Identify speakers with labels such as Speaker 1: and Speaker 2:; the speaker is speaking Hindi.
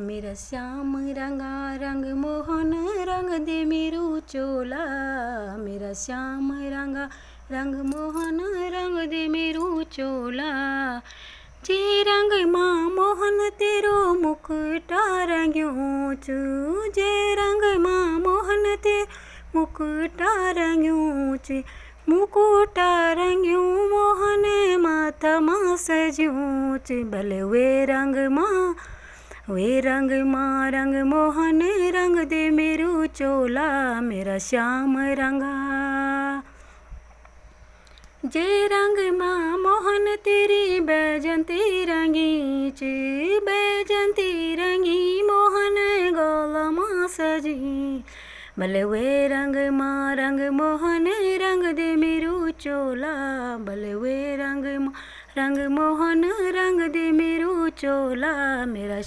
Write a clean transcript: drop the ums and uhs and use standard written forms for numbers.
Speaker 1: मेरा श्याम रंगा रंग मोहन रंग दे मेरू चोला। मेरा श्याम रंगा रंग मोहन रंग दे मेरू चोला। जे रंग माँ मोहन तेरो मुकुटा रंग्यूं चू। जे रंग माँ मोहन ते मुकुटा रंग्यूं च। मुकुटा रंग्यूं मोहन माथा मां सज्यूं च। भले वे रंग माँ रंग मोहन रंग दे मेरू चोला। मेरा श्याम रंगा। जे रंग माँ मोहन तेरी बैजंती रंगी च। बैजंती रंगी मोहन गला माँ सजी। भले वे रंग माँ रंग मोहन रंग दे मेरू चोला। भले वे रंग माँ रंग मोहन रंग दे मेरू चोला। मेरा